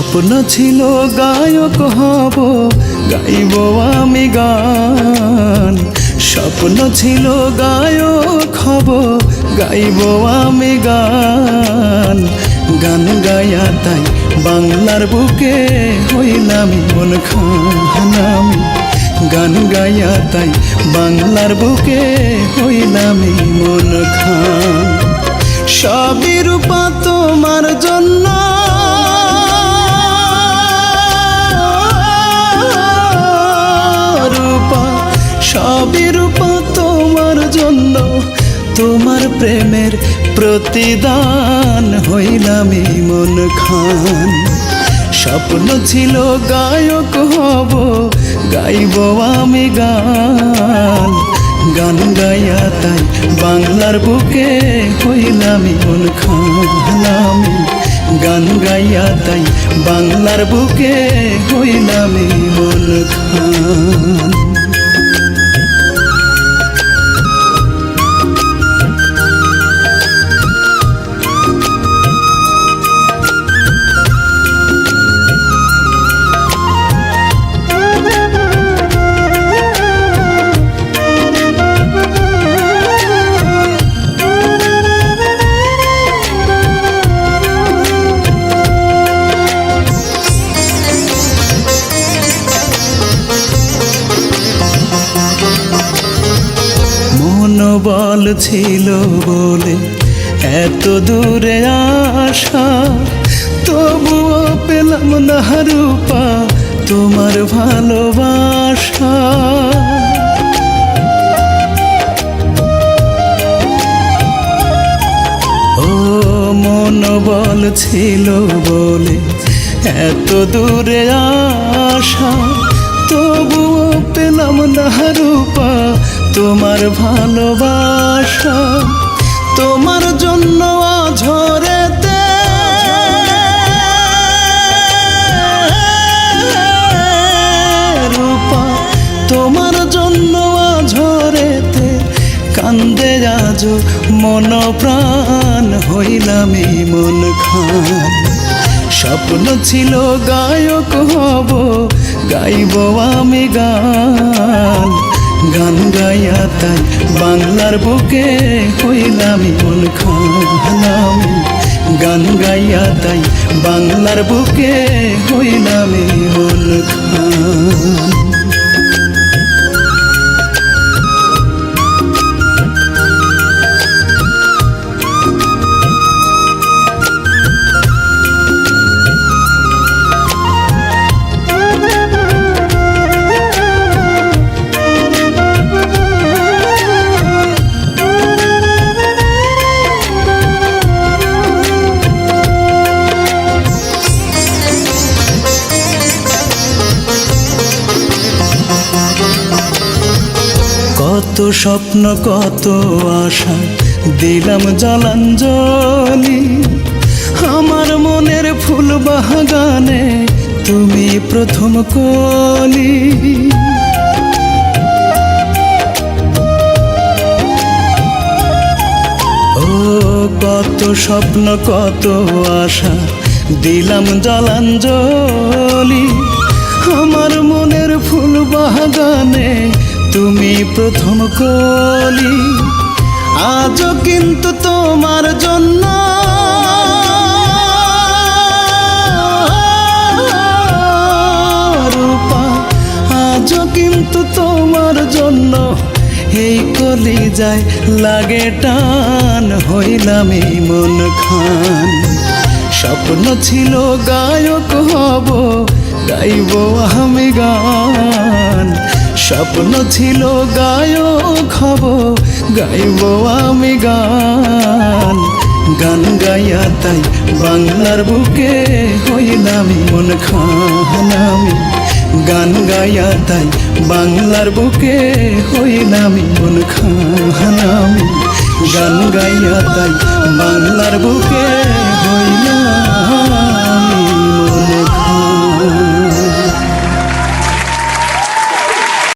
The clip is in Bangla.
স্বপ্ন ছিল গায়ক হব, গাইব আমি গান। স্বপ্ন ছিল গায়ক হব, গাইব আমি গান। গান গায়া তাই বাংলার বুকে হইলাম মন খান আমি। গান গায়া তাই বাংলার বুকে হইলাম মন খান। সবই রূপা তোমার জন্য, রূপা সবই রূপা তোমার জন্য। তোমার প্রেমের প্রতিদান হইলাম মন খান। স্বপ্ন ছিল গায়ক হব, গাইব আমি গান। গান গায়া তাই বাংলার বুকে হইলাম মন খান আমি। গান গাইয়া তাই বাংলার বুকে হইলাম মন খান। মনোবল ছিল বলে এত দূরে আসা, তবুও পেলাম না রূপা তোমার ভালোবাসা। ও মনোবল ছিল বলে এত দূরে আসা, তবুও পেলাম না রূপা তোমার ভালোবাসা। তোমার জন্য ঝরেতে রূপা, তোমার জন্য ঝরেতে কান্দে আজ মন প্রাণ হইলাম মন খান। স্বপ্ন ছিল গায়ক হব, গাইব আমি গান। গান গায়া তাই বাংলার বুকে হইলাম মন খান আমি। গান গায়া তাই বাংলার বুকে হইলাম মন খান। কত স্বপ্ন কত আশা দিলাম জলাঞ্জলি, আমার মনের ফুল বাগানে তুমি প্রথম কলি। ও কত স্বপ্ন কত আশা দিলাম জলাঞ্জলি, আমার মনের ফুল বাগানে তুমি প্রথম কলি। আজও কিন্তু তোমার জন্য, রূপা আজও কিন্তু তোমার জন্য এই কলিজায় লাগে টান হইলাম মন খান। স্বপ্ন ছিল গায়ক হব, গাইব আমি গান। স্বপ্ন ছিল গায়ক হব, গাইব আমি গান। গান গায়া তাই বাংলার বুকে হইলাম মন খান আমি। গান গায়া তাই বাংলার বুকে হইলাম মন খান আমি। গান গায়া তাই বাংলার বুকে হইলাম